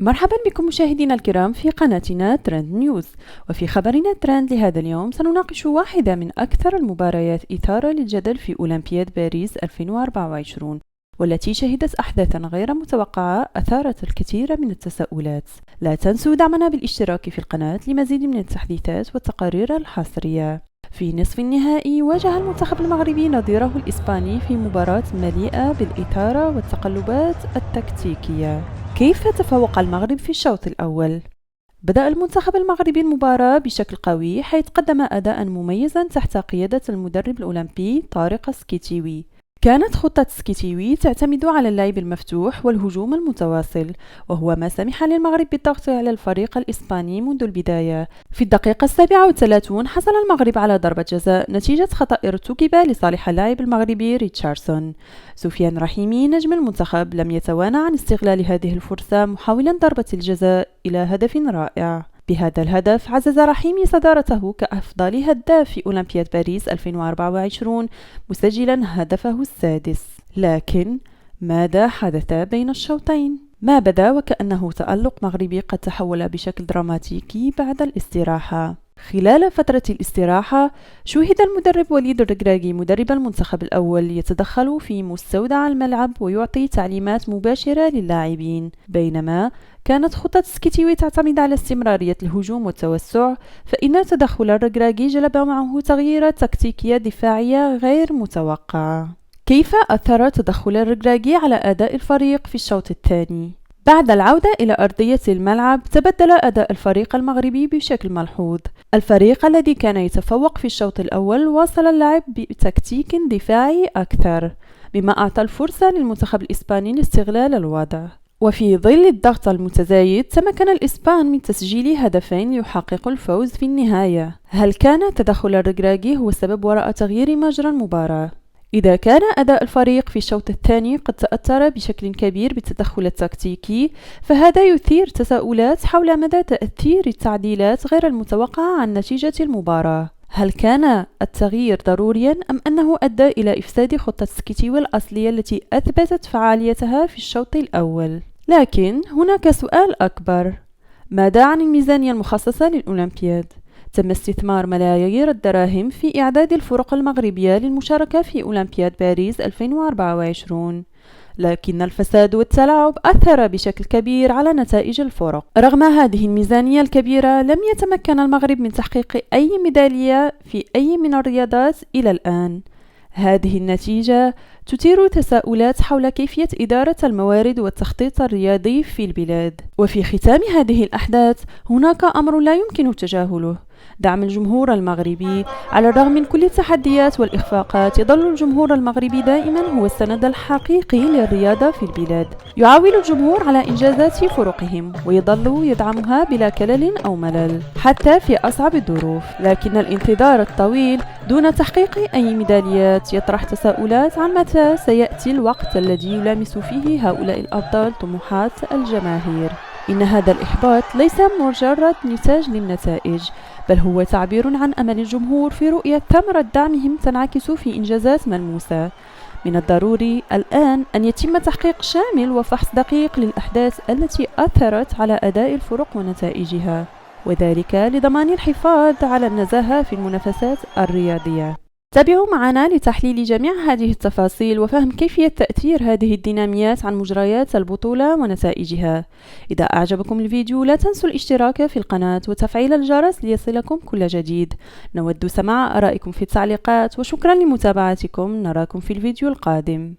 مرحبا بكم مشاهدينا الكرام في قناتنا ترند نيوز. وفي خبرنا ترند لهذا اليوم سنناقش واحدة من أكثر المباريات إثارة للجدل في أولمبياد باريس 2024، والتي شهدت أحداثا غير متوقعة أثارت الكثير من التساؤلات. لا تنسوا دعمنا بالاشتراك في القناة لمزيد من التحديثات والتقارير الحصرية. في نصف النهائي واجه المنتخب المغربي نظيره الإسباني في مباراة مليئة بالإثارة والتقلبات التكتيكية. كيف تفوق المغرب في الشوط الأول؟ بدأ المنتخب المغربي المباراة بشكل قوي، حيث قدم أداء مميزا تحت قيادة المدرب الأولمبي طارق سكيتيوي. كانت خطة سكيتيوي تعتمد على اللعب المفتوح والهجوم المتواصل، وهو ما سمح للمغرب بالضغط على الفريق الإسباني منذ البداية. في الدقيقة 37 حصل المغرب على ضربة جزاء نتيجة خطأ ارتكب لصالح اللاعب المغربي ريتشاردسون. سفيان رحيمي نجم المنتخب لم يتوانى عن استغلال هذه الفرصة، محاولا ضربة الجزاء إلى هدف رائع. بهذا الهدف عزز رحيمي صدارته كأفضل هداف في أولمبياد باريس 2024، مسجلا هدفه السادس. لكن ماذا حدث بين الشوطين؟ ما بدا وكأنه تألق مغربي قد تحول بشكل دراماتيكي بعد الاستراحة. خلال فترة الاستراحة شوهد المدرب وليد الركراكي مدرب المنتخب الأول يتدخل في مستودع الملعب ويعطي تعليمات مباشرة للاعبين، بينما كانت خطة سكيتيوي تعتمد على استمرارية الهجوم والتوسع، فإن تدخل الركراكي جلب معه تغييرات تكتيكية دفاعية غير متوقعة. كيف أثر تدخل الركراكي على أداء الفريق في الشوط الثاني؟ بعد العودة إلى أرضية الملعب تبدل أداء الفريق المغربي بشكل ملحوظ. الفريق الذي كان يتفوق في الشوط الأول واصل اللعب بتكتيك دفاعي أكثر، مما أعطى الفرصة للمنتخب الإسباني لاستغلال الوضع. وفي ظل الضغط المتزايد تمكن الإسبان من تسجيل هدفين ليحققوا الفوز في النهاية. هل كان تدخل الركراكي هو السبب وراء تغيير مجرى المباراة؟ إذا كان أداء الفريق في الشوط الثاني قد تأثر بشكل كبير بالتدخل التكتيكي، فهذا يثير تساؤلات حول مدى تأثير التعديلات غير المتوقعة عن نتيجة المباراة. هل كان التغيير ضروريا أم أنه أدى إلى إفساد خطة سكيتيوي الأصلية التي أثبتت فعاليتها في الشوط الأول؟ لكن هناك سؤال أكبر: ماذا عن الميزانية المخصصة للأولمبياد؟ تم استثمار ملايير الدراهم في إعداد الفرق المغربية للمشاركة في أولمبياد باريس 2024، لكن الفساد والتلاعب أثر بشكل كبير على نتائج الفرق. رغم هذه الميزانية الكبيرة لم يتمكن المغرب من تحقيق أي ميدالية في أي من الرياضات إلى الآن. هذه النتيجة تثير تساؤلات حول كيفية إدارة الموارد والتخطيط الرياضي في البلاد. وفي ختام هذه الأحداث هناك أمر لا يمكن تجاهله: دعم الجمهور المغربي. على الرغم من كل التحديات والإخفاقات، يظل الجمهور المغربي دائما هو السند الحقيقي للرياضة في البلاد. يعول الجمهور على إنجازات فرقهم ويظل يدعمها بلا كلل أو ملل حتى في أصعب الظروف. لكن الانتظار الطويل دون تحقيق أي ميداليات يطرح تساؤلات عن متى سيأتي الوقت الذي يلامس فيه هؤلاء الأبطال طموحات الجماهير. إن هذا الإحباط ليس مجرد نتاج للنتائج، بل هو تعبير عن أمل الجمهور في رؤية ثمرة دعمهم تنعكس في إنجازات ملموسة. من الضروري الآن أن يتم تحقيق شامل وفحص دقيق للأحداث التي أثرت على أداء الفرق ونتائجها، وذلك لضمان الحفاظ على النزاهة في المنافسات الرياضية. تابعوا معنا لتحليل جميع هذه التفاصيل وفهم كيفية تأثير هذه الديناميات عن مجريات البطولة ونتائجها. إذا أعجبكم الفيديو لا تنسوا الاشتراك في القناة وتفعيل الجرس ليصلكم كل جديد. نود سماع آرائكم في التعليقات، وشكرا لمتابعتكم. نراكم في الفيديو القادم.